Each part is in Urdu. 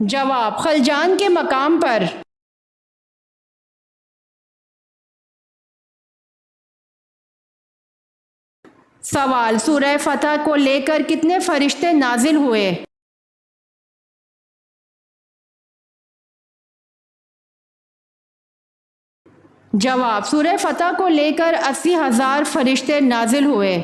جواب: خلجان کے مقام پر۔ سوال: سورہ فتح کو لے کر کتنے فرشتے نازل ہوئے؟ جواب: سورہ فتح کو لے کر 80,000 فرشتے نازل ہوئے۔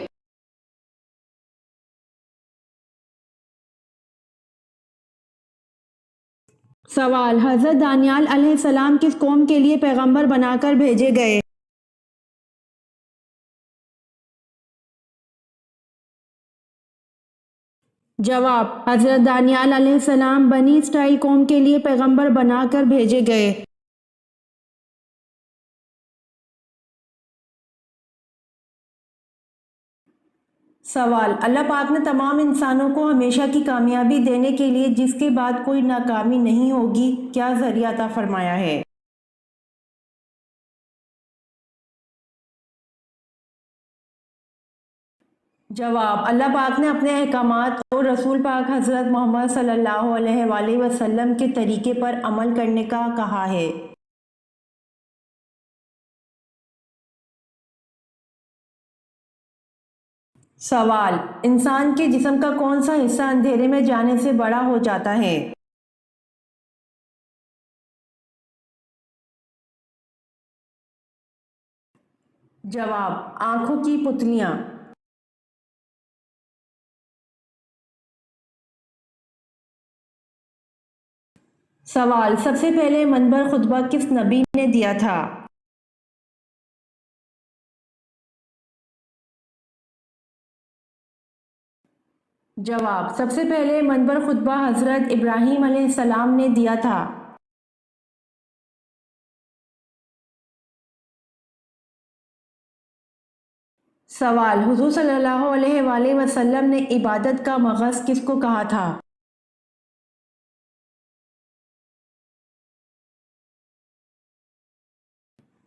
سوال: حضرت دانیال علیہ السلام کس قوم کے لیے پیغمبر بنا کر بھیجے گئے؟ جواب: حضرت دانیال علیہ السلام بنی اسرائیل قوم کے لیے پیغمبر بنا کر بھیجے گئے۔ سوال: اللہ پاک نے تمام انسانوں کو ہمیشہ کی کامیابی دینے کے لیے جس کے بعد کوئی ناکامی نہیں ہوگی کیا ذریعہ عطا فرمایا ہے؟ جواب: اللہ پاک نے اپنے احکامات اور رسول پاک حضرت محمد صلی اللہ علیہ وآلہ وسلم کے طریقے پر عمل کرنے کا کہا ہے۔ سوال: انسان کے جسم کا کون سا حصہ اندھیرے میں جانے سے بڑا ہو جاتا ہے؟ جواب: آنکھوں کی پتلیاں۔ سوال: سب سے پہلے منبر خطبہ کس نبی نے دیا تھا؟ جواب: سب سے پہلے منبر خطبہ حضرت ابراہیم علیہ السلام نے دیا تھا۔ سوال: حضور صلی اللہ علیہ وآلہ وسلم نے عبادت کا مغز کس کو کہا تھا؟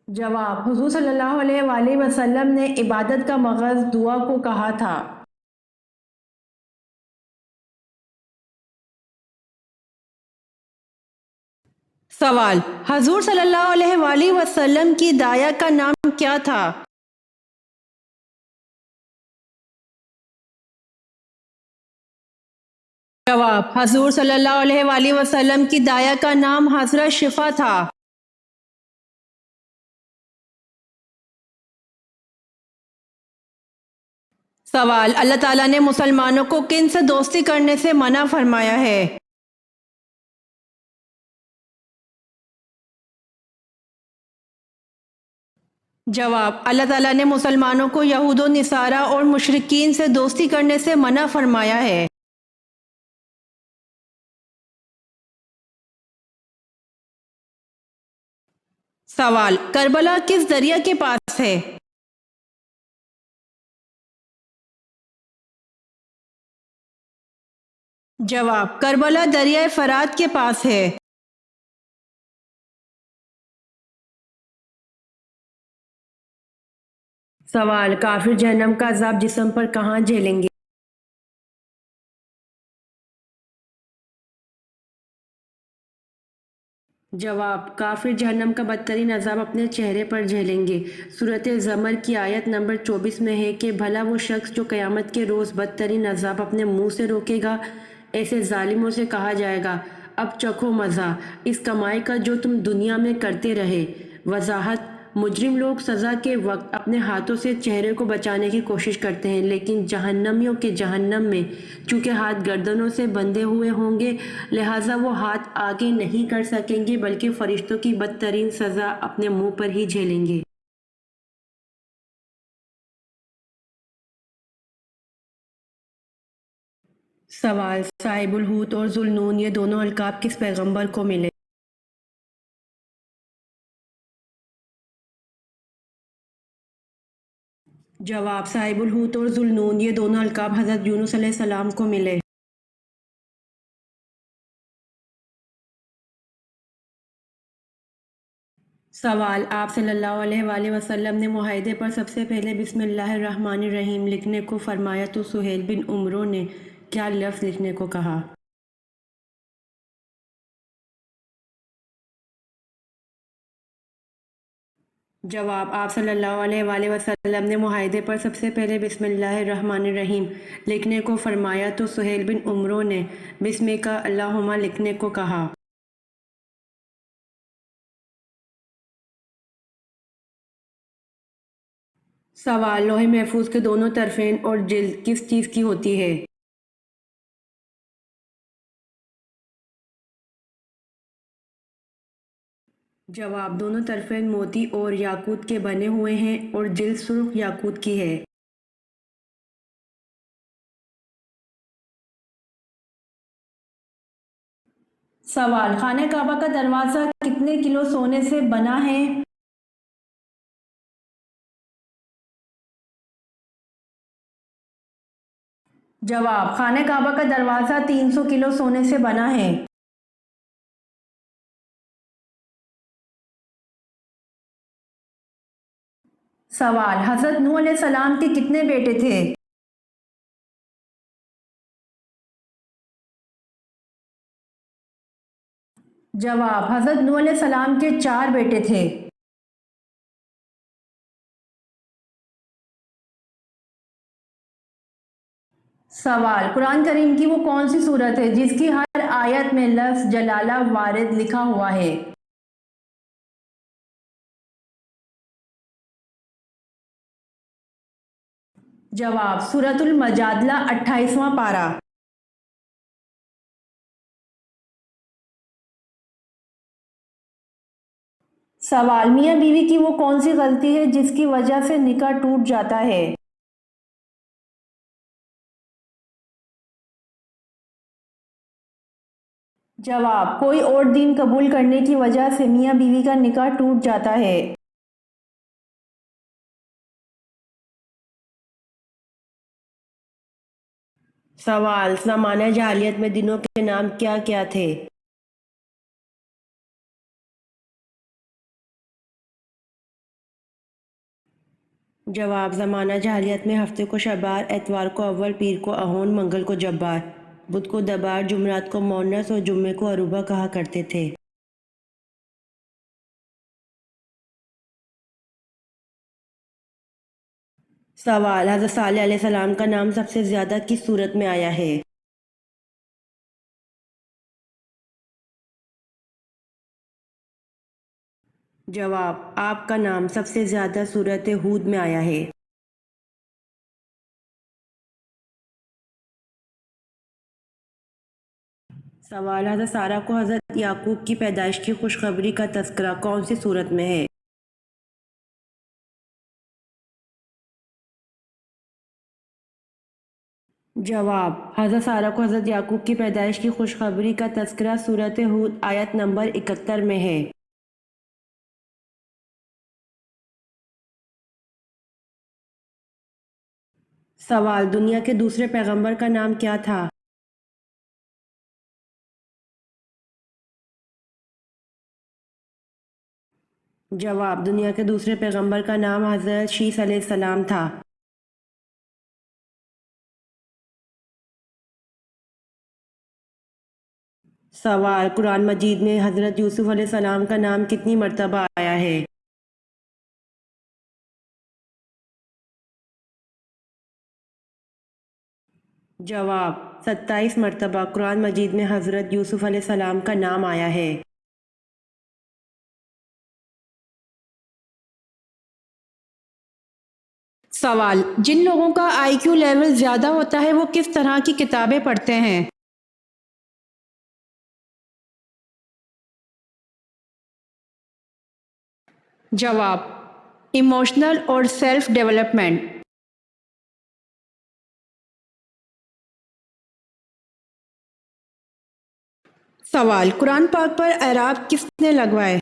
جواب: حضور صلی اللہ علیہ وآلہ وسلم نے عبادت کا مغز دعا کو کہا تھا۔ سوال: حضور صلی اللہ علیہ وآلہ وسلم کی داعیہ کا نام کیا تھا؟ جواب: حضور صلی اللہ علیہ وآلہ وسلم کی داعیہ کا نام حضرت شفا تھا۔ سوال: اللہ تعالیٰ نے مسلمانوں کو کن سے دوستی کرنے سے منع فرمایا ہے؟ جواب: اللہ تعالیٰ نے مسلمانوں کو یہود و نصارہ اور مشرکین سے دوستی کرنے سے منع فرمایا ہے۔ سوال: کربلا کس دریا کے پاس ہے؟ جواب: کربلا دریائے فرات کے پاس ہے۔ سوال: کافر جہنم کا عذاب جسم پر کہاں جھیلیں گے؟ جواب: کافر جہنم کا بدترین عذاب اپنے چہرے پر جھیلیں گے۔ سورۃ زمر کی آیت نمبر 24 میں ہے کہ بھلا وہ شخص جو قیامت کے روز بدترین عذاب اپنے منہ سے روکے گا۔ ایسے ظالموں سے کہا جائے گا اب چکھو مزہ اس کمائی کا جو تم دنیا میں کرتے رہے۔ وضاحت: مجرم لوگ سزا کے وقت اپنے ہاتھوں سے چہرے کو بچانے کی کوشش کرتے ہیں لیکن جہنمیوں کے جہنم میں چونکہ ہاتھ گردنوں سے بندھے ہوئے ہوں گے لہٰذا وہ ہاتھ آگے نہیں کر سکیں گے بلکہ فرشتوں کی بدترین سزا اپنے منہ پر ہی جھیلیں گے۔ سوال: صاحب الحوت اور ذوالنون یہ دونوں القاب کس پیغمبر کو ملے؟ جواب: صاحب الحوت اور ذوالنون یہ دونوں القاب حضرت یونس علیہ السلام کو ملے۔ سوال: آپ صلی اللہ علیہ وآلہ وسلم نے معاہدے پر سب سے پہلے بسم اللہ الرحمن الرحیم لکھنے کو فرمایا تو سہیل بن عمرو نے کیا لفظ لکھنے کو کہا؟ جواب آپ صلی اللہ علیہ وآلہ وسلم نے معاہدے پر سب سے پہلے بسم اللہ الرحمن الرحیم لکھنے کو فرمایا تو سہیل بن عمرو نے بسم کا اللہم لکھنے کو کہا۔ سوال لوح محفوظ کے دونوں طرفین اور جلد کس چیز کی ہوتی ہے؟ جواب دونوں طرفین موتی اور یاقوت کے بنے ہوئے ہیں اور جلد سرخ یاقوت کی ہے۔ سوال خانہ کعبہ کا دروازہ کتنے کلو سونے سے بنا ہے؟ جواب خانہ کعبہ کا دروازہ 300 کلو سونے سے بنا ہے۔ سوال حضرت نوح علیہ السلام کے کتنے بیٹے تھے؟ جواب حضرت نوح علیہ السلام کے 4 بیٹے تھے۔ سوال قرآن کریم کی وہ کون سی صورت ہے جس کی ہر آیت میں لفظ جلالہ وارد لکھا ہوا ہے؟ جواب سورۃ المجادلہ 28واں پارہ۔ سوال میاں بیوی کی وہ کون سی غلطی ہے جس کی وجہ سے نکاح ٹوٹ جاتا ہے؟ جواب کوئی اور دین قبول کرنے کی وجہ سے میاں بیوی کا نکاح ٹوٹ جاتا ہے۔ سوال زمانہ جاہلیت میں دنوں کے نام کیا کیا تھے؟ جواب زمانہ جاہلیت میں ہفتے کو شبار، اتوار کو اول، پیر کو اہون، منگل کو جبار، بدھ کو دبار، جمعرات کو مونس اور جمعے کو عروبہ کہا کرتے تھے۔ سوال حضرت صالح علیہ السلام کا نام سب سے زیادہ کس صورت میں آیا ہے؟ جواب آپ کا نام سب سے زیادہ سورۃ ہود میں آیا ہے۔ سوال حضرت سارہ کو حضرت یعقوب کی پیدائش کی خوشخبری کا تذکرہ کون سی صورت میں ہے؟ جواب حضرت سارہ کو حضرت یعقوب کی پیدائش کی خوشخبری کا تذکرہ سورۃ ہود آیت نمبر 71 میں ہے۔ سوال دنیا کے دوسرے پیغمبر کا نام کیا تھا؟ جواب دنیا کے دوسرے پیغمبر کا نام حضرت شیس علیہ السلام تھا۔ سوال قرآن مجید میں حضرت یوسف علیہ السلام کا نام کتنی مرتبہ آیا ہے؟ جواب 27 مرتبہ قرآن مجید میں حضرت یوسف علیہ السلام کا نام آیا ہے۔ سوال جن لوگوں کا آئی کیو لیول زیادہ ہوتا ہے وہ کس طرح کی کتابیں پڑھتے ہیں؟ جواب ایموشنل اور سیلف ڈیولپمنٹ۔ سوال قرآن پاک پر اعراب کس نے لگوائے؟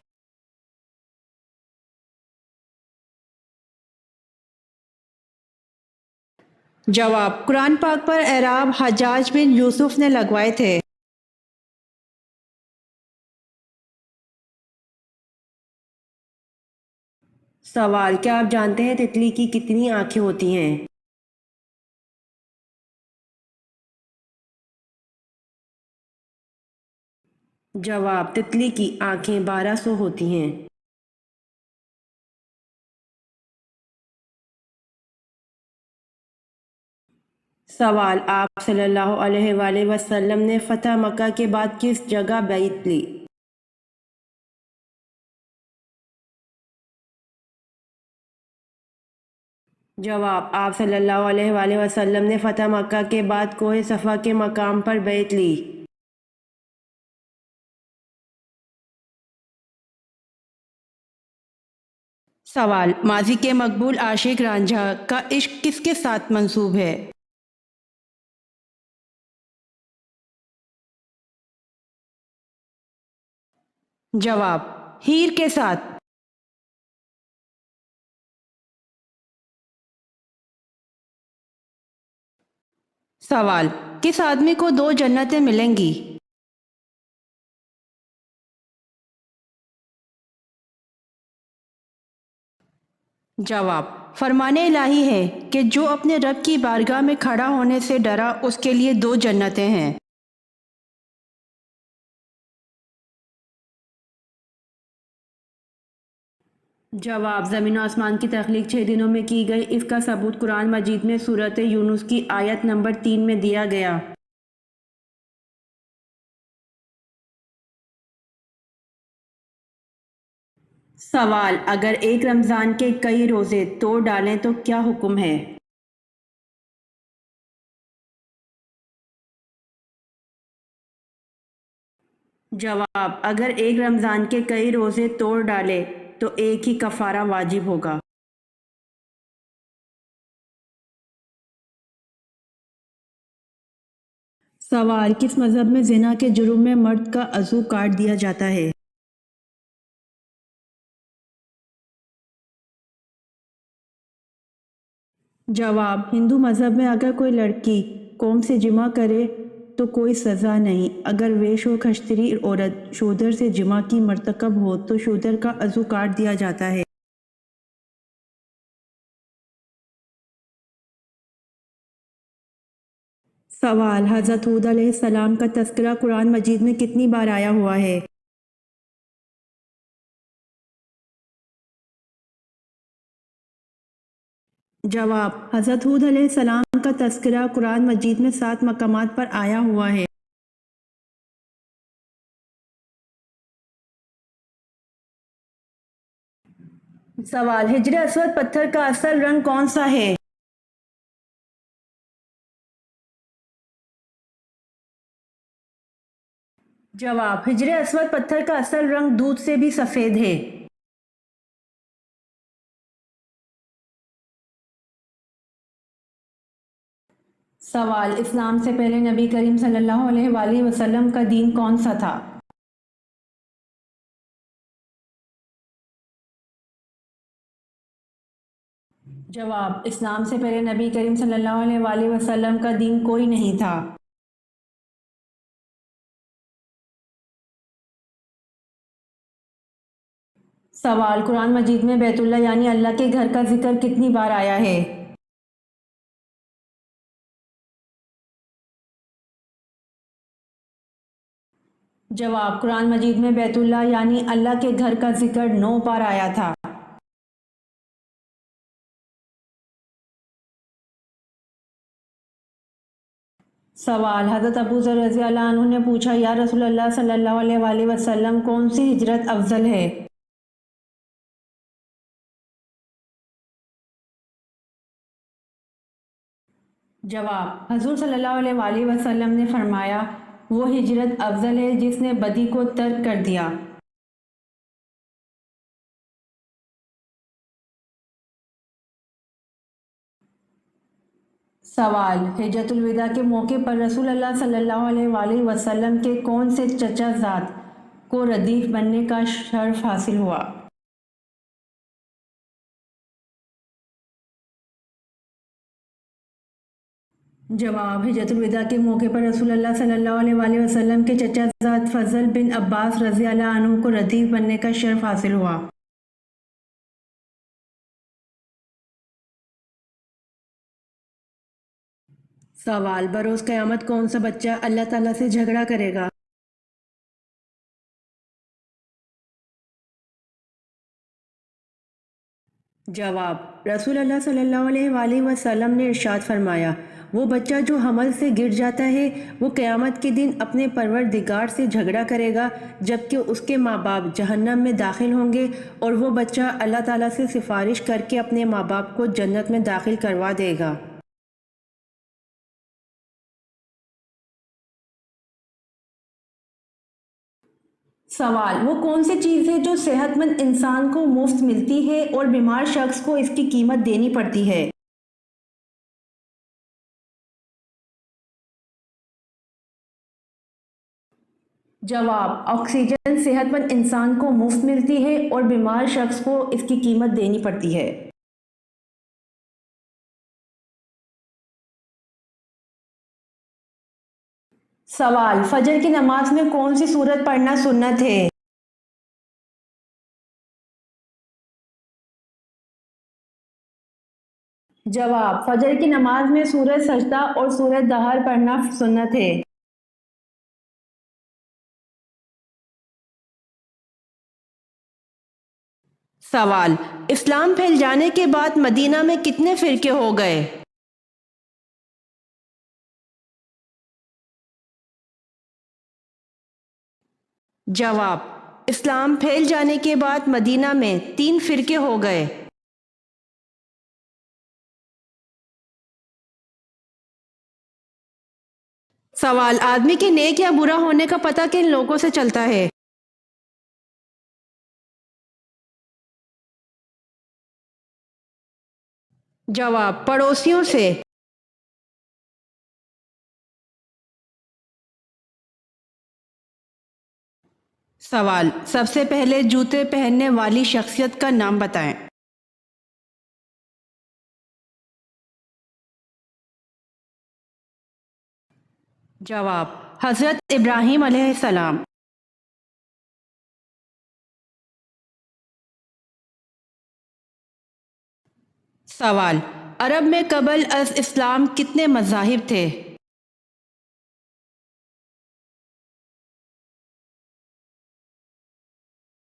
جواب قرآن پاک پر اعراب حجاج بن یوسف نے لگوائے تھے۔ سوال کیا آپ جانتے ہیں تتلی کی کتنی آنکھیں ہوتی ہیں؟ جواب تتلی کی آنکھیں 1200 ہوتی ہیں۔ سوال: آپ صلی اللہ علیہ وآلہ وسلم نے فتح مکہ کے بعد کس جگہ بیعت لی؟ جواب: آپ صلی اللہ علیہ وآلہ وسلم نے فتح مکہ کے بعد کوہ صفا کے مقام پر بیعت لی۔ سوال: ماضی کے مقبول عاشق رانجھا کا عشق کس کے ساتھ منسوب ہے؟ جواب: ہیر کے ساتھ۔ سوال: کس آدمی کو 2 جنتیں ملیں گی؟ جواب: فرمان الہی ہے کہ جو اپنے رب کی بارگاہ میں کھڑا ہونے سے ڈرا اس کے لیے 2 جنتیں ہیں۔ جواب: زمین و آسمان کی تخلیق 6 دنوں میں کی گئی۔ اس کا ثبوت قرآن مجید میں سورۃ یونس کی آیت نمبر 3 میں دیا گیا۔ سوال: اگر ایک رمضان کے کئی روزے توڑ ڈالیں تو کیا حکم ہے؟ جواب: اگر ایک رمضان کے کئی روزے توڑ ڈالے تو ایک ہی کفارہ واجب ہوگا۔ سوال: کس مذہب میں زنا کے جرم میں مرد کا عضو کاٹ دیا جاتا ہے؟ جواب: ہندو مذہب میں اگر کوئی لڑکی قوم سے جمع کرے تو کوئی سزا نہیں۔ اگر ویش و کھشتری عورت شودر سے جمع کی مرتکب ہو تو شودر کا عضو کاٹ دیا جاتا ہے۔ سوال: حضرت ہود علیہ السلام کا تذکرہ قرآن مجید میں کتنی بار آیا ہوا ہے؟ جواب: حضرت ہود علیہ السلام کا تذکرہ قرآن مجید میں 7 مقامات پر آیا ہوا ہے۔ سوال: حجر اسود پتھر کا اصل رنگ کون سا ہے؟ جواب: حجر اسود پتھر کا اصل رنگ دودھ سے بھی سفید ہے۔ سوال: اسلام سے پہلے نبی کریم صلی اللہ علیہ وآلہ وسلم کا دین کون سا تھا؟ جواب: اسلام سے پہلے نبی کریم صلی اللہ علیہ وآلہ وسلم کا دین کوئی نہیں تھا۔ سوال: قرآن مجید میں بیت اللہ یعنی اللہ کے گھر کا ذکر کتنی بار آیا ہے؟ جواب: قرآن مجید میں بیت اللہ یعنی اللہ کے گھر کا ذکر 9 بار آیا تھا۔ سوال: حضرت ابو ذر رضی اللہ عنہ نے پوچھا، یا رسول اللہ صلی اللہ علیہ وآلہ وسلم کون سی ہجرت افضل ہے؟ جواب: حضور صلی اللہ علیہ وآلہ وسلم نے فرمایا، وہ ہجرت افضل ہے جس نے بدی کو ترک کر دیا۔ سوال: حجۃ الوداع کے موقع پر رسول اللہ صلی اللہ علیہ وآلہ وسلم کے کون سے چچا زاد کو ردیف بننے کا شرف حاصل ہوا؟ جواب: حجۃ الوداع کے موقع پر رسول اللہ صلی اللہ علیہ وآلہ وسلم کے چچا زاد فضل بن عباس رضی اللہ عنہ کو ردیف بننے کا شرف حاصل ہوا۔ سوال: بروز قیامت کون سا بچہ اللہ تعالیٰ سے جھگڑا کرے گا؟ جواب: رسول اللہ صلی اللہ علیہ وآلہ وسلم نے ارشاد فرمایا، وہ بچہ جو حمل سے گر جاتا ہے وہ قیامت کے دن اپنے پروردگار سے جھگڑا کرے گا، جبکہ اس کے ماں باپ جہنم میں داخل ہوں گے، اور وہ بچہ اللہ تعالیٰ سے سفارش کر کے اپنے ماں باپ کو جنت میں داخل کروا دے گا۔ سوال، وہ کون سی چیز ہے جو صحت مند انسان کو مفت ملتی ہے اور بیمار شخص کو اس کی قیمت دینی پڑتی ہے؟ جواب، آکسیجن صحت مند انسان کو مفت ملتی ہے اور بیمار شخص کو اس کی قیمت دینی پڑتی ہے۔ سوال، فجر کی نماز میں کون سی سورت پڑھنا سنت ہے؟ جواب، فجر کی نماز میں سورۃ سجدہ اور سورۃ دہر پڑھنا سنت ہے۔ سوال، اسلام پھیل جانے کے بعد مدینہ میں کتنے فرقے ہو گئے؟ جواب، اسلام پھیل جانے کے بعد مدینہ میں 3 فرقے ہو گئے۔ سوال، آدمی کے نیک یا برا ہونے کا پتہ کن لوگوں سے چلتا ہے؟ جواب، پڑوسیوں سے۔ سوال، سب سے پہلے جوتے پہننے والی شخصیت کا نام بتائیں۔ جواب، حضرت ابراہیم علیہ السلام۔ سوال، عرب میں قبل از اسلام کتنے مذاہب تھے؟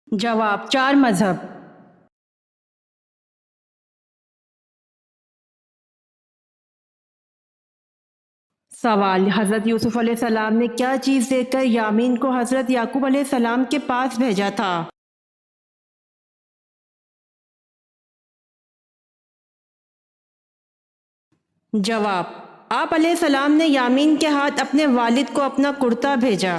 جواب، 4 مذہب۔ سوال، حضرت یوسف علیہ السلام نے کیا چیز دے کر یامین کو حضرت یعقوب علیہ السلام کے پاس بھیجا تھا؟ جواب، آپ علیہ السلام نے یامین کے ہاتھ اپنے والد کو اپنا کرتا بھیجا۔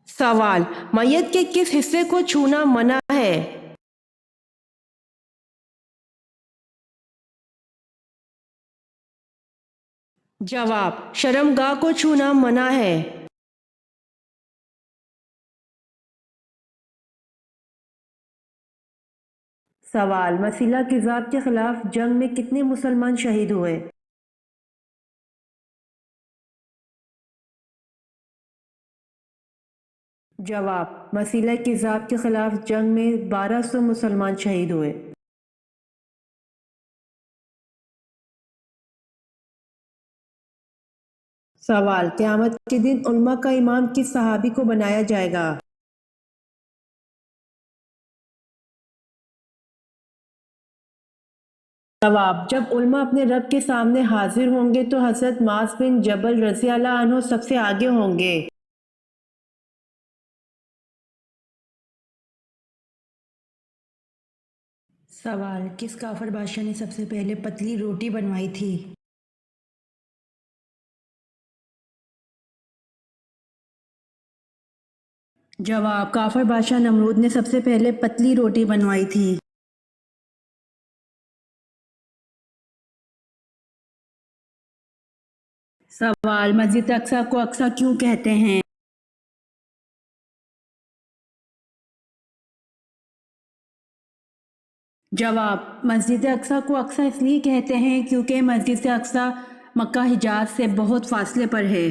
سوال، میت کے کس حصے کو چھونا منع ہے؟ جواب، شرمگاہ کو چھونا منع ہے۔ سوال، مسیلہ کذاب کے خلاف جنگ میں کتنے مسلمان شہید ہوئے؟ جواب، مسیلہ کذاب کے خلاف جنگ میں 1200 مسلمان شہید ہوئے۔ سوال، قیامت کے دن علماء کا امام کس صحابی کو بنایا جائے گا؟ جواب، جب علماء اپنے رب کے سامنے حاضر ہوں گے تو حضرت معاذ بن جبل رضی اللہ عنہ سب سے آگے ہوں گے۔ سوال، کس کافر بادشاہ نے سب سے پہلے پتلی روٹی بنوائی تھی؟ جواب، کافر بادشاہ نمرود نے سب سے پہلے پتلی روٹی بنوائی تھی۔ سوال، مسجد اقصی کو اقصی کیوں کہتے ہیں؟ جواب، مسجد اقصی کو اقصی اس لیے کہتے ہیں کیونکہ مسجد اقصی مکہ حجاز سے بہت فاصلے پر ہے۔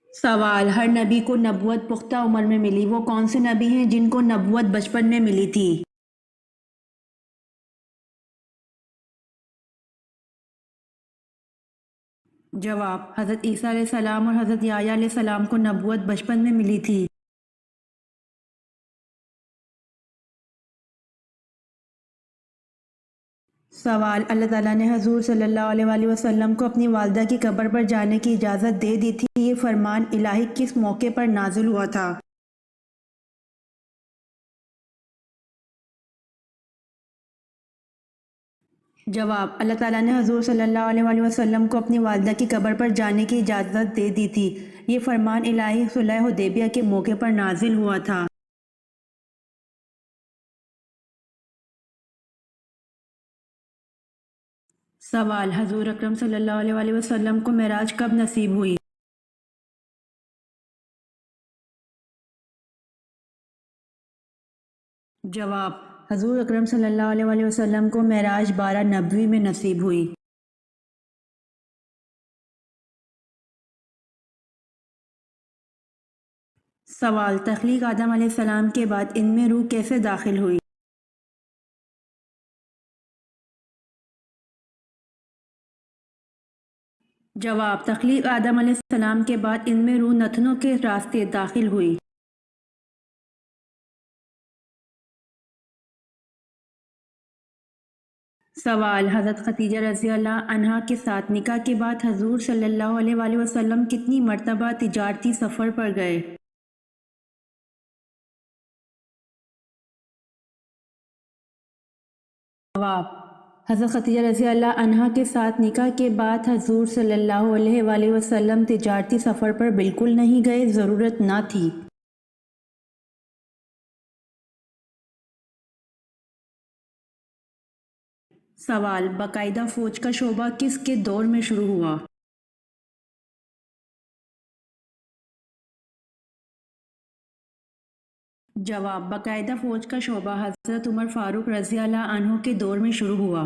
سوال، ہر نبی کو نبوت پختہ عمر میں ملی، وہ کون سے نبی ہیں جن کو نبوت بچپن میں ملی تھی؟ جواب: حضرت عیسیٰ علیہ السلام اور حضرت یحییٰ علیہ السلام کو نبوت بچپن میں ملی تھی۔ سوال: اللہ تعالیٰ نے حضور صلی اللہ علیہ وآلہ وسلم کو اپنی والدہ کی قبر پر جانے کی اجازت دے دی تھی، یہ فرمان الہی کس موقع پر نازل ہوا تھا؟ جواب: اللہ تعالیٰ نے حضور صلی اللہ علیہ وآلہ وسلم کو اپنی والدہ کی قبر پر جانے کی اجازت دے دی تھی، یہ فرمان الہی صلح حدیبیہ کے موقع پر نازل ہوا تھا۔ سوال: حضور اکرم صلی اللہ علیہ وآلہ وسلم کو معراج کب نصیب ہوئی؟ جواب: حضور اکرم صلی اللہ علیہ وآلہ وسلم کو معراج 12 نبوی میں نصیب ہوئی۔ سوال: تخلیق آدم علیہ السلام کے بعد ان میں روح کیسے داخل ہوئی؟ جواب: تخلیق آدم علیہ السلام کے بعد ان میں روح نتنوں کے راستے داخل ہوئی۔ سوال: حضرت خدیجہ رضی اللہ عنہا کے ساتھ نکاح کے بعد حضور صلی اللہ علیہ وآلہ وسلم کتنی مرتبہ تجارتی سفر پر گئے؟ جواب: حضرت خدیجہ رضی اللہ عنہا کے ساتھ نکاح کے بعد حضور صلی اللہ علیہ وآلہ وسلم تجارتی سفر پر بالکل نہیں گئے، ضرورت نہ تھی۔ سوال: باقاعدہ فوج کا شعبہ کس کے دور میں شروع ہوا؟ جواب: باقاعدہ فوج کا شعبہ حضرت عمر فاروق رضی اللہ عنہ کے دور میں شروع ہوا۔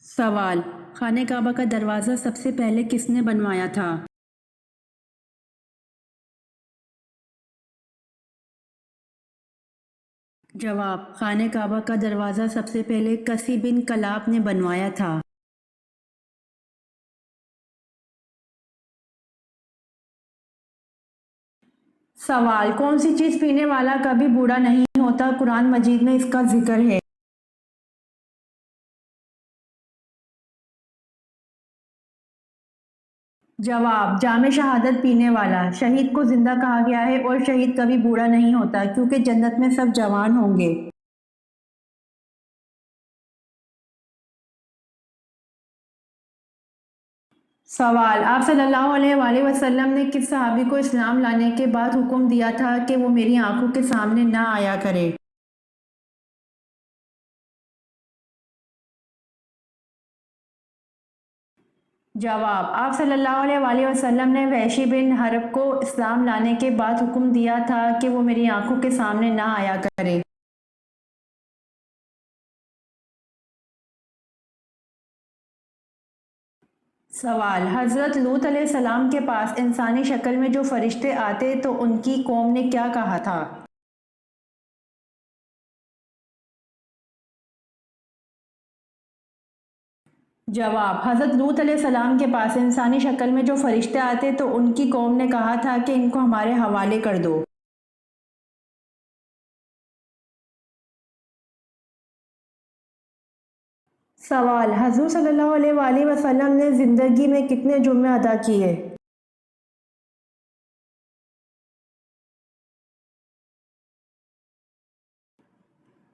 سوال: خانہ کعبہ کا دروازہ سب سے پہلے کس نے بنوایا تھا؟ جواب: خانہ کعبہ کا دروازہ سب سے پہلے کسی بن کلاب نے بنوایا تھا۔ سوال: کون سی چیز پینے والا کبھی بوڑھا نہیں ہوتا؟ قرآن مجید میں اس کا ذکر ہے۔ جواب: جام شہادت پینے والا۔ شہید کو زندہ کہا گیا ہے اور شہید کبھی بوڑھا نہیں ہوتا کیونکہ جنت میں سب جوان ہوں گے۔ سوال: آپ صلی اللہ علیہ وآلہ وسلم نے کس صحابی کو اسلام لانے کے بعد حکم دیا تھا کہ وہ میری آنکھوں کے سامنے نہ آیا کرے؟ جواب: آپ صلی اللہ علیہ وآلہ وسلم نے وحشی بن حرب کو اسلام لانے کے بعد حکم دیا تھا کہ وہ میری آنکھوں کے سامنے نہ آیا کرے۔ سوال: حضرت لوط علیہ السلام کے پاس انسانی شکل میں جو فرشتے آتے تو ان کی قوم نے کیا کہا تھا؟ جواب: حضرت لوط علیہ السلام کے پاس انسانی شکل میں جو فرشتے آتے تو ان کی قوم نے کہا تھا کہ ان کو ہمارے حوالے کر دو۔ سوال: حضور صلی اللہ علیہ وآلہ وسلم نے زندگی میں کتنے جمعے ادا کیے؟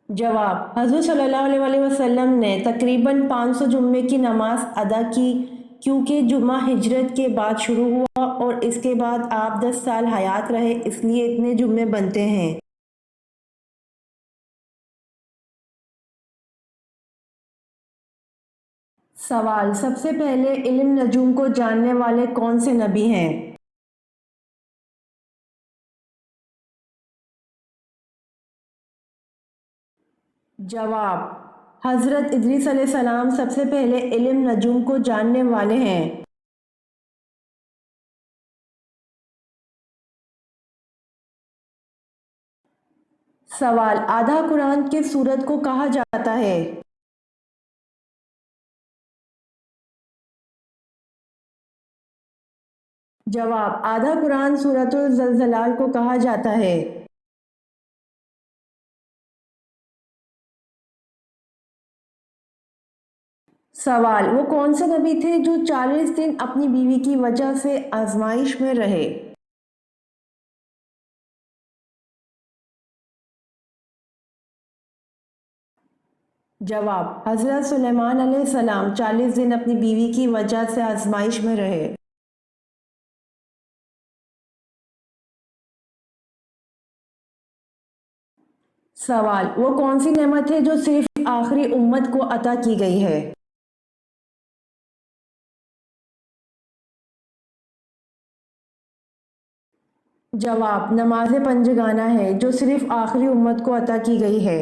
جواب: حضور صلی اللہ علیہ وآلہ وسلم نے تقریباً 500 جمعے کی نماز ادا کی، کیونکہ جمعہ ہجرت کے بعد شروع ہوا اور اس کے بعد آپ 10 سال حیات رہے، اس لیے اتنے جمعے بنتے ہیں۔ سوال: سب سے پہلے علم نجوم کو جاننے والے کون سے نبی ہیں؟ جواب: حضرت ادریس علیہ السلام سب سے پہلے علم نجوم کو جاننے والے ہیں۔ سوال، آدھا قرآن کس سورت کو کہا جاتا ہے؟ جواب، آدھا قرآن سورۃ الزلزال کو کہا جاتا ہے۔ سوال، وہ کون سے نبی تھے جو 40 دن اپنی بیوی کی وجہ سے آزمائش میں رہے؟ جواب، حضرت سلیمان علیہ السلام 40 دن اپنی بیوی کی وجہ سے آزمائش میں رہے۔ سوال، وہ کون سی نعمت ہے جو صرف آخری امت کو عطا کی گئی ہے؟ جواب، نماز پنجگانہ ہے جو صرف آخری امت کو عطا کی گئی ہے۔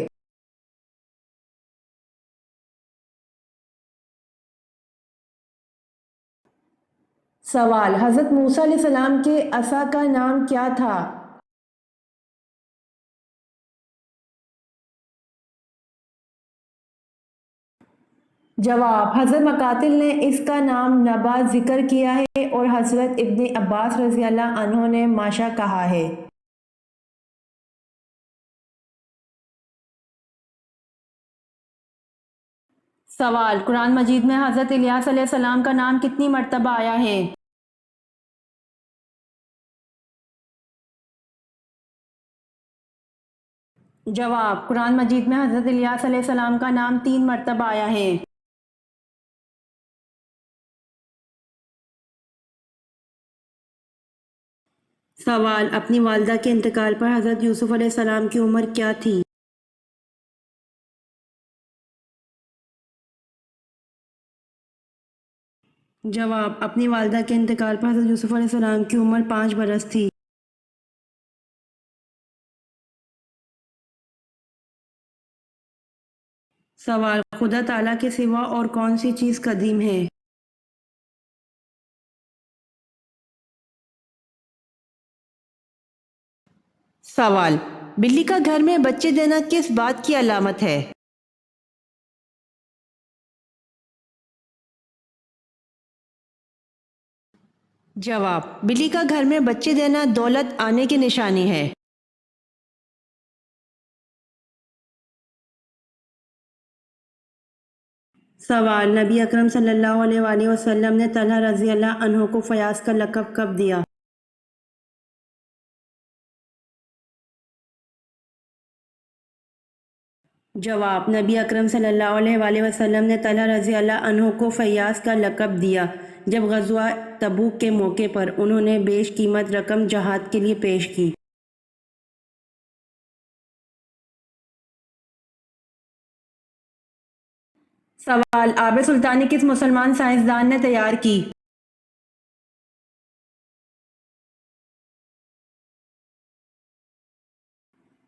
سوال، حضرت موسیٰ علیہ السلام کے عصا کا نام کیا تھا؟ جواب، حضرت مقاتل نے اس کا نام نبات ذکر کیا ہے اور حضرت ابن عباس رضی اللہ عنہ نے ماشا کہا ہے۔ سوال، قرآن مجید میں حضرت الیاس علیہ السلام کا نام کتنی مرتبہ آیا ہے؟ جواب، قرآن مجید میں حضرت الیاس علیہ السلام کا نام 3 مرتبہ آیا ہے۔ سوال، اپنی والدہ کے انتقال پر حضرت یوسف علیہ السلام کی عمر کیا تھی؟ جواب، اپنی والدہ کے انتقال پر حضرت یوسف علیہ السلام کی عمر 5 برس تھی۔ سوال، خدا تعالیٰ کے سوا اور کون سی چیز قدیم ہے؟ سوال، بلی کا گھر میں بچے دینا کس بات کی علامت ہے؟ جواب، بلی کا گھر میں بچے دینا دولت آنے کی نشانی ہے۔ سوال، نبی اکرم صلی اللہ علیہ وآلہ وسلم نے طلحہ رضی اللہ عنہ کو فیاض کا لقب کب دیا؟ جواب، نبی اکرم صلی اللہ علیہ وآلہ وسلم نے طلحہ رضی اللہ عنہ کو فیاض کا لقب دیا جب غزوہ تبوک کے موقع پر انہوں نے بیش قیمت رقم جہاد کے لیے پیش کی۔ سوال، آب سلطانی کس مسلمان سائنسدان نے تیار کی؟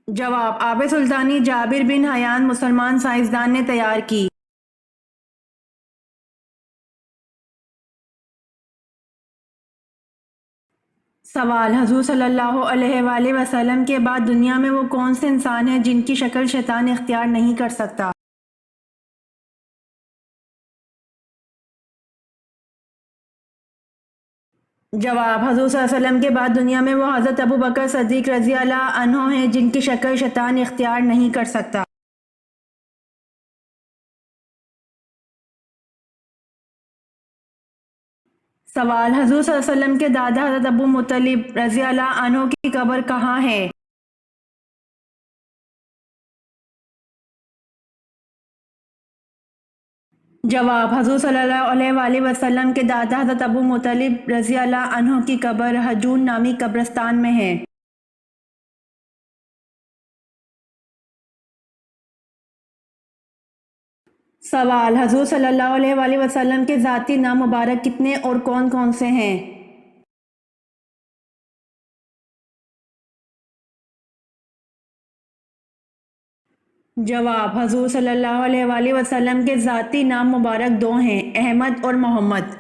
جواب، آب سلطانی جابر بن حیان مسلمان سائنسدان نے تیار کی۔ سوال، حضور صلی اللہ علیہ وآلہ وسلم کے بعد دنیا میں وہ کون سے انسان ہیں جن کی شکل شیطان اختیار نہیں کر سکتا؟ جواب، حضور صلی اللہ علیہ وسلم کے بعد دنیا میں وہ حضرت ابو بکر صدیق رضی اللہ عنہ ہیں جن کی شکل شیطان اختیار نہیں کر سکتا۔ سوال، حضور صلی اللہ علیہ وسلم کے دادا حضرت ابو مطلب رضی اللہ عنہ کی قبر کہاں ہے؟ جواب، حضور صلی اللہ علیہ وآلہ وسلم کے دادا حضرت ابو مطلب رضی اللہ عنہ کی قبر حجون نامی قبرستان میں ہے۔ سوال، حضور صلی اللہ علیہ وآلہ وسلم کے ذاتی نام مبارک کتنے اور کون کون سے ہیں؟ جواب، حضور صلی اللہ علیہ وآلہ وسلم کے ذاتی نام مبارک 2 ہیں، احمد اور محمد۔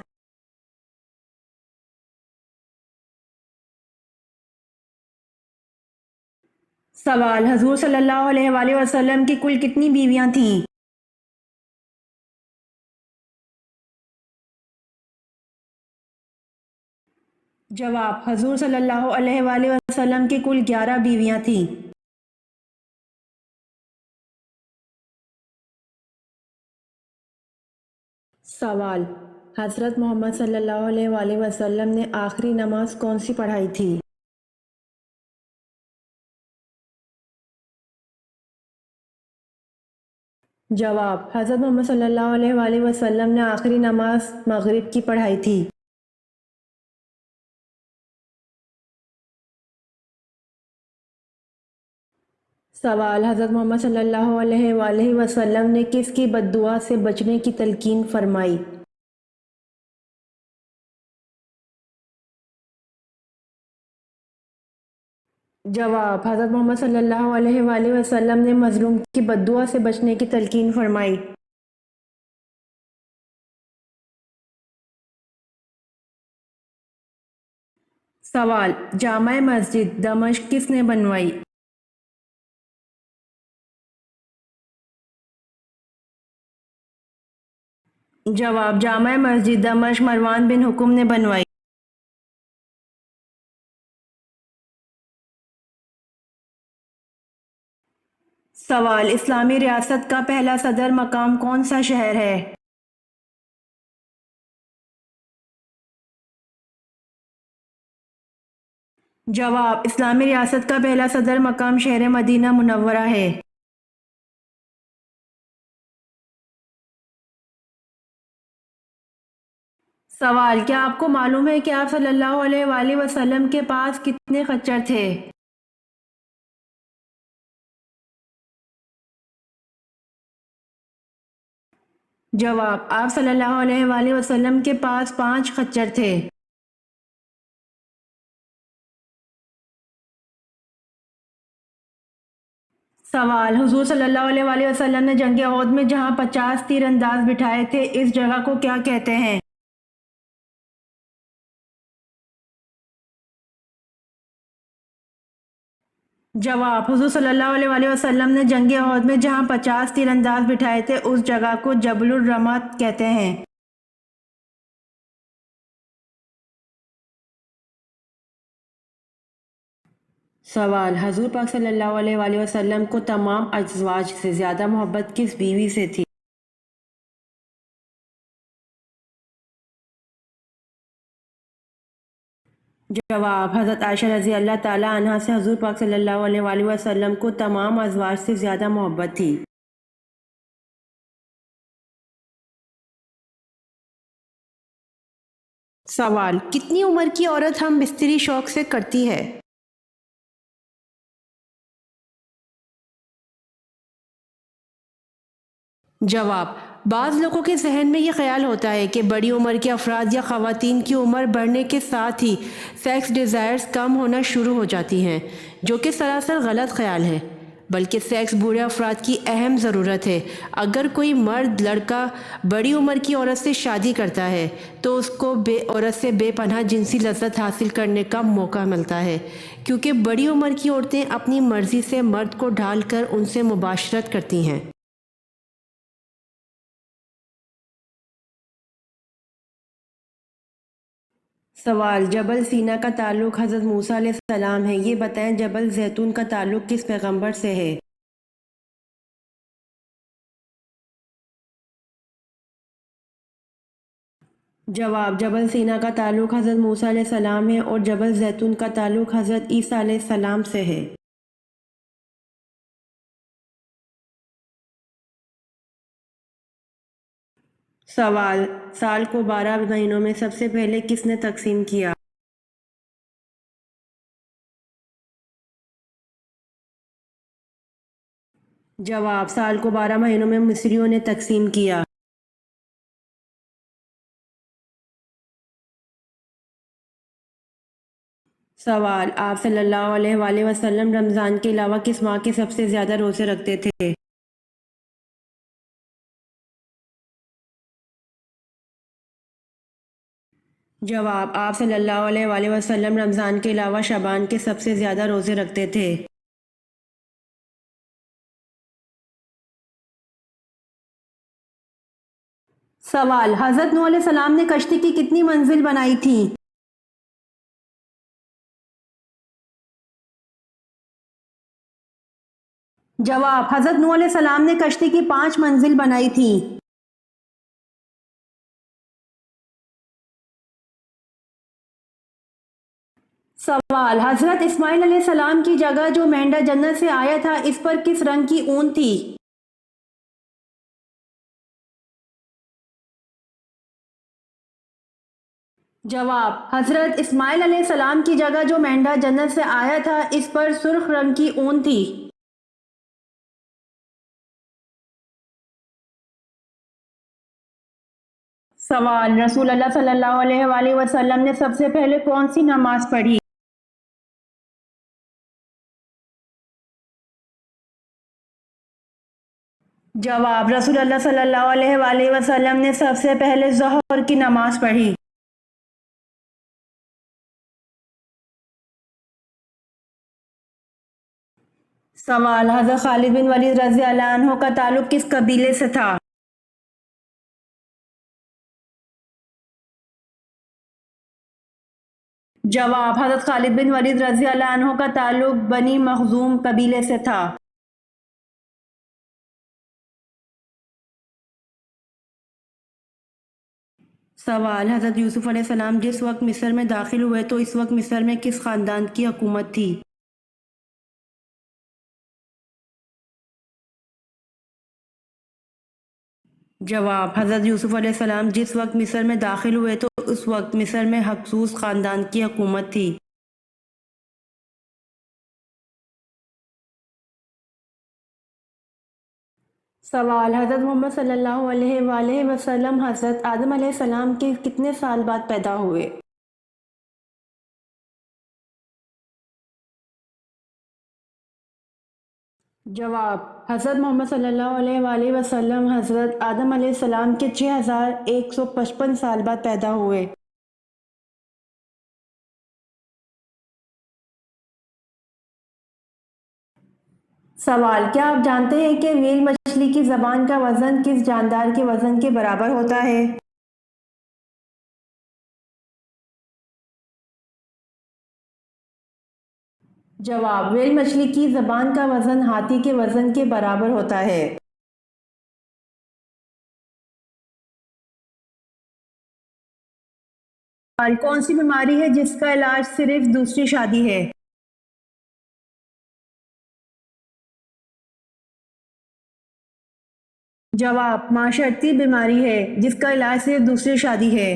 سوال: حضور صلی اللہ علیہ وآلہ وسلم کی کل کتنی بیویاں تھیں؟ جواب: حضور صلی اللہ علیہ وآلہ وسلم کی کل 11 بیویاں تھیں۔ سوال: حضرت محمد صلی اللہ علیہ وآلہ وسلم نے آخری نماز کون سی پڑھائی تھی؟ جواب: حضرت محمد صلی اللہ علیہ وآلہ وسلم نے آخری نماز مغرب کی پڑھائی تھی۔ سوال: حضرت محمد صلی اللہ علیہ وآلہ وسلم نے کس کی بد دعا سے بچنے کی تلقین فرمائی؟ جواب: حضرت محمد صلی اللہ علیہ وآلہ وسلم نے مظلوم کی بد دعا سے بچنے کی تلقین فرمائی۔ سوال: جامع مسجد دمشق کس نے بنوائی؟ جواب: جامع مسجد دمشق مروان بن حکم نے بنوائی۔ سوال: اسلامی ریاست کا پہلا صدر مقام کون سا شہر ہے؟ جواب: اسلامی ریاست کا پہلا صدر مقام شہر مدینہ منورہ ہے۔ سوال: کیا آپ کو معلوم ہے کہ آپ صلی اللہ علیہ وآلہ وسلم کے پاس کتنے خچر تھے؟ جواب: آپ صلی اللہ علیہ وآلہ وسلم کے پاس 5 خچر تھے۔ سوال: حضور صلی اللہ علیہ وآلہ وسلم نے جنگ احد میں جہاں 50 تیر انداز بٹھائے تھے اس جگہ کو کیا کہتے ہیں؟ جواب: حضور صلی اللہ علیہ وآلہ وسلم نے جنگ احد میں جہاں 50 تیر انداز بٹھائے تھے اس جگہ کو جبل الرمات کہتے ہیں۔ سوال: حضور پاک صلی اللہ علیہ وآلہ وسلم کو تمام ازواج سے زیادہ محبت کس بیوی سے تھی؟ جواب: حضرت عائشہ رضی اللہ تعالی عنہا سے حضور پاک صلی اللہ علیہ وآلہ وسلم کو تمام ازواج سے زیادہ محبت تھی۔ سوال: کتنی عمر کی عورت ہم بستری شوق سے کرتی ہے؟ جواب: بعض لوگوں کے ذہن میں یہ خیال ہوتا ہے کہ بڑی عمر کے افراد یا خواتین کی عمر بڑھنے کے ساتھ ہی سیکس ڈیزائرز کم ہونا شروع ہو جاتی ہیں، جو کہ سراسر غلط خیال ہے، بلکہ سیکس بوڑھے افراد کی اہم ضرورت ہے۔ اگر کوئی مرد لڑکا بڑی عمر کی عورت سے شادی کرتا ہے تو اس کو عورت سے بے پناہ جنسی لذت حاصل کرنے کا موقع ملتا ہے، کیونکہ بڑی عمر کی عورتیں اپنی مرضی سے مرد کو ڈھال کر ان سے مباشرت کرتی ہیں۔ سوال: جبل سینا کا تعلق حضرت موسیٰ علیہ السلام ہے، یہ بتائیں جبل زیتون کا تعلق کس پیغمبر سے ہے؟ جواب: جبل سینا کا تعلق حضرت موسیٰ علیہ السلام ہے اور جبل زیتون کا تعلق حضرت عیسیٰ علیہ السلام سے ہے۔ سوال: سال کو 12 مہینوں میں سب سے پہلے کس نے تقسیم کیا؟ جواب: سال کو 12 مہینوں میں مصریوں نے تقسیم کیا۔ سوال: آپ صلی اللہ علیہ وآلہ وسلم رمضان کے علاوہ کس ماہ کے سب سے زیادہ روزے رکھتے تھے؟ جواب: آپ صلی اللہ علیہ وآلہ وسلم رمضان کے علاوہ شعبان کے سب سے زیادہ روزے رکھتے تھے۔ سوال: حضرت نوح علیہ السلام نے کشتی کی کتنی منزل بنائی تھیں؟ جواب: حضرت نوح علیہ السلام نے کشتی کی 5 منزل بنائی تھیں۔ سوال: حضرت اسماعیل علیہ السلام کی جگہ جو مینڈا جنت سے آیا تھا اس پر کس رنگ کی اون تھی؟ جواب: حضرت اسماعیل علیہ السلام کی جگہ جو مینڈا جنت سے آیا تھا اس پر سرخ رنگ کی اون تھی۔ سوال: رسول اللہ صلی اللہ علیہ وآلہ وسلم نے سب سے پہلے کون سی نماز پڑھی؟ جواب: رسول اللہ صلی اللہ علیہ وآلہ وسلم نے سب سے پہلے ظہر کی نماز پڑھی۔ سوال: حضرت خالد بن ولید رضی اللہ عنہ کا تعلق کس قبیلے سے تھا؟ جواب: حضرت خالد بن ولید رضی اللہ عنہ کا تعلق بنی مخزوم قبیلے سے تھا۔ سوال: حضرت یوسف علیہ السلام جس وقت مصر میں داخل ہوئے تو اس وقت مصر میں کس خاندان کی حکومت تھی؟ جواب: حضرت یوسف علیہ السلام جس وقت مصر میں داخل ہوئے تو اس وقت مصر میں ہکسوس خاندان کی حکومت تھی۔ سوال: حضرت محمد صلی اللہ علیہ وآلہ وسلم حضرت آدم علیہ السلام کے کتنے سال بعد پیدا ہوئے؟ جواب: حضرت محمد صلی اللہ علیہ وآلہ وسلم حضرت آدم علیہ السلام کے 6155 سال بعد پیدا ہوئے۔ سوال: کیا آپ جانتے ہیں کہ ویل مچھلی کی زبان کا وزن کس جاندار کے وزن کے برابر ہوتا ہے؟ جواب: ویل مچھلی کی زبان کا وزن ہاتھی کے وزن کے برابر ہوتا ہے۔ کون سی بیماری ہے جس کا علاج صرف دوسری شادی ہے؟ جواب: معاشرتی بیماری ہے جس کا علاج صرف دوسری شادی ہے۔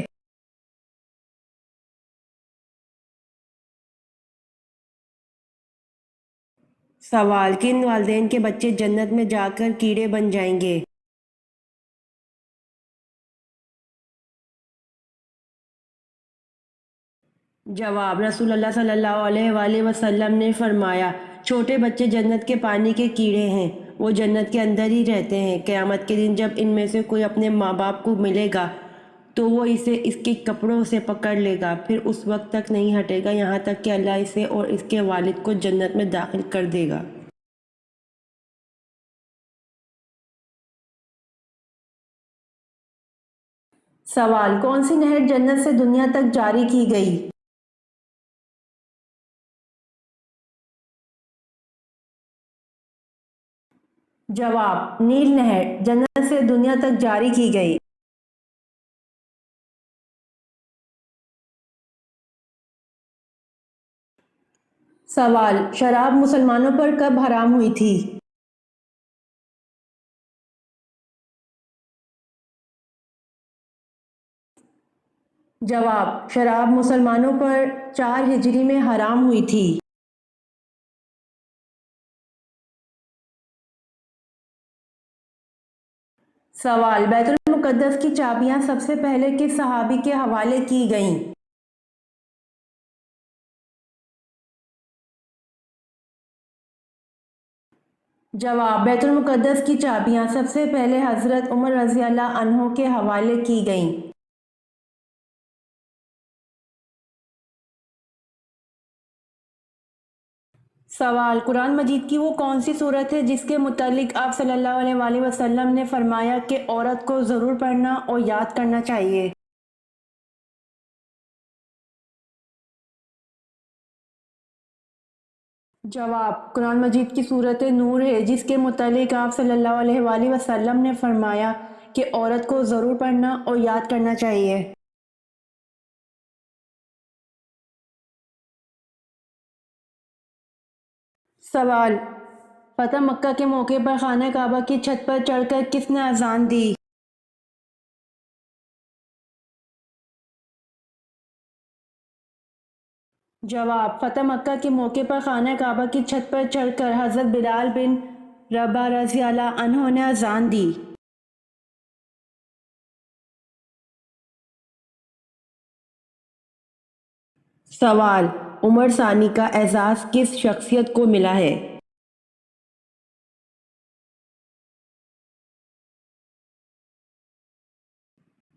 سوال: کن والدین کے بچے جنت میں جا کر کیڑے بن جائیں گے؟ جواب: رسول اللہ صلی اللہ علیہ وآلہ وسلم نے فرمایا، چھوٹے بچے جنت کے پانی کے کیڑے ہیں، وہ جنت کے اندر ہی رہتے ہیں۔ قیامت کے دن جب ان میں سے کوئی اپنے ماں باپ کو ملے گا تو وہ اسے اس کے کپڑوں سے پکڑ لے گا، پھر اس وقت تک نہیں ہٹے گا یہاں تک کہ اللہ اسے اور اس کے والد کو جنت میں داخل کر دے گا۔ سوال: کون سی نہر جنت سے دنیا تک جاری کی گئی؟ جواب: نیل نہر جنت سے دنیا تک جاری کی گئی۔ سوال: شراب مسلمانوں پر کب حرام ہوئی تھی؟ جواب: شراب مسلمانوں پر 4 ہجری میں حرام ہوئی تھی۔ سوال: بیت المقدس کی چابیاں سب سے پہلے کس صحابی کے حوالے کی گئیں؟ جواب: بیت المقدس کی چابیاں سب سے پہلے حضرت عمر رضی اللہ عنہ کے حوالے کی گئیں۔ سوال: قرآن مجید کی وہ کون سی صورت ہے جس کے متعلق آپ صلی اللہ علیہ وآلہ وسلم نے فرمایا کہ عورت کو ضرور پڑھنا اور یاد کرنا چاہیے؟ جواب: قرآن مجید کی صورت نور ہے جس کے متعلق آپ صلی اللہ علیہ وآلہ وسلم نے فرمایا کہ عورت کو ضرور پڑھنا اور یاد کرنا چاہیے۔ سوال: فتح مکہ کے موقع پر خانہ کعبہ کی چھت پر چڑھ کر کس نے اذان دی؟ جواب: فتح مکہ کے موقع پر خانہ کعبہ کی چھت پر چڑھ کر حضرت بلال بن رباح رضی اللہ عنہ نے اذان دی۔ سوال: عمر ثانی کا اعزاز کس شخصیت کو ملا ہے؟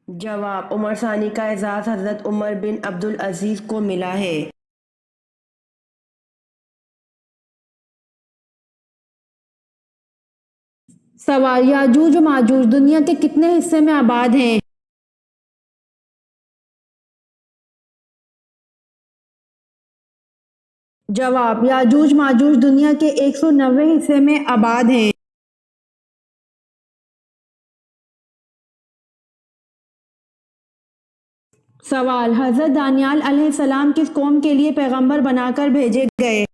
جواب: عمر ثانی کا اعزاز حضرت عمر بن عبدالعزیز کو ملا ہے۔ سوال: یاجوج و ماجوج دنیا کے کتنے حصے میں آباد ہیں؟ جواب: یاجوج ماجوج دنیا کے 190 حصے میں آباد ہیں۔ سوال: حضرت دانیال علیہ السلام کس قوم کے لیے پیغمبر بنا کر بھیجے گئے؟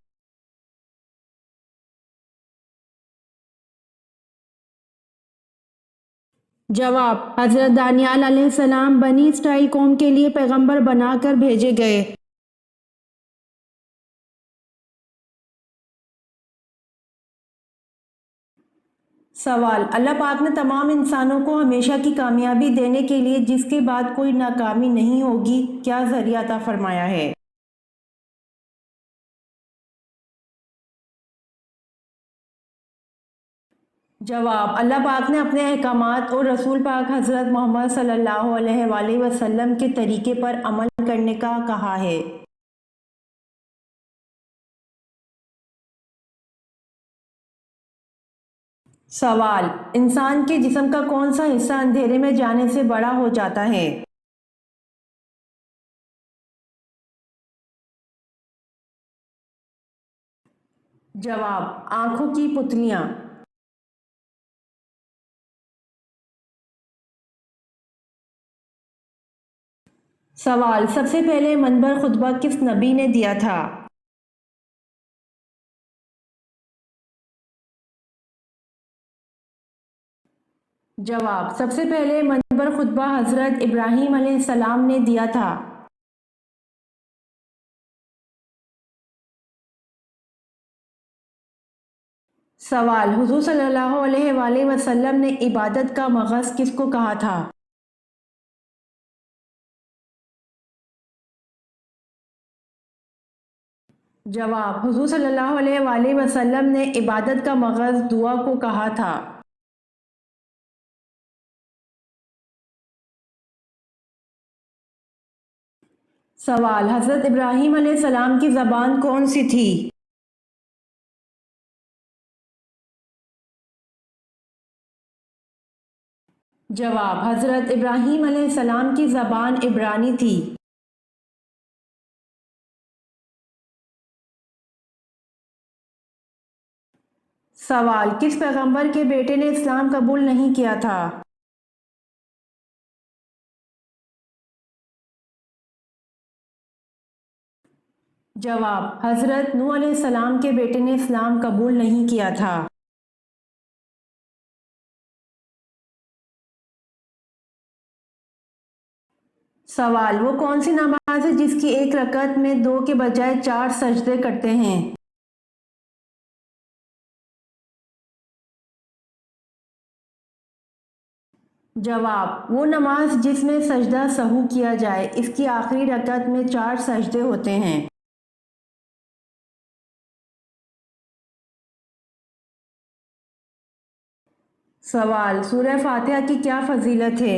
جواب: حضرت دانیال علیہ السلام بنی اسرائیل قوم کے لیے پیغمبر بنا کر بھیجے گئے۔ سوال: اللہ پاک نے تمام انسانوں کو ہمیشہ کی کامیابی دینے کے لیے جس کے بعد کوئی ناکامی نہیں ہوگی کیا ذریعہ عطا فرمایا ہے؟ جواب: اللہ پاک نے اپنے احکامات اور رسول پاک حضرت محمد صلی اللہ علیہ وآلہ وسلم کے طریقے پر عمل کرنے کا کہا ہے۔ سوال: انسان کے جسم کا کون سا حصہ اندھیرے میں جانے سے بڑا ہو جاتا ہے؟ جواب: آنکھوں کی پتلیاں۔ سوال: سب سے پہلے منبر خطبہ کس نبی نے دیا تھا؟ جواب: سب سے پہلے منبر خطبہ حضرت ابراہیم علیہ السلام نے دیا تھا۔ سوال: حضور صلی اللہ علیہ وآلہ وسلم نے عبادت کا مغز کس کو کہا تھا؟ جواب: حضور صلی اللہ علیہ وآلہ وسلم نے عبادت کا مغز دعا کو کہا تھا۔ سوال: حضرت ابراہیم علیہ السلام کی زبان کون سی تھی؟ جواب: حضرت ابراہیم علیہ السلام کی زبان عبرانی تھی۔ سوال: کس پیغمبر کے بیٹے نے اسلام قبول نہیں کیا تھا؟ جواب: حضرت نوح علیہ السلام کے بیٹے نے اسلام قبول نہیں کیا تھا۔ سوال: وہ کون سی نماز ہے جس کی ایک رکعت میں 2 کے بجائے 4 سجدے کرتے ہیں؟ جواب: وہ نماز جس میں سجدہ سہو کیا جائے، اس کی آخری رکعت میں 4 سجدے ہوتے ہیں۔ سوال: سورہ فاتحہ کی کیا فضیلت ہے؟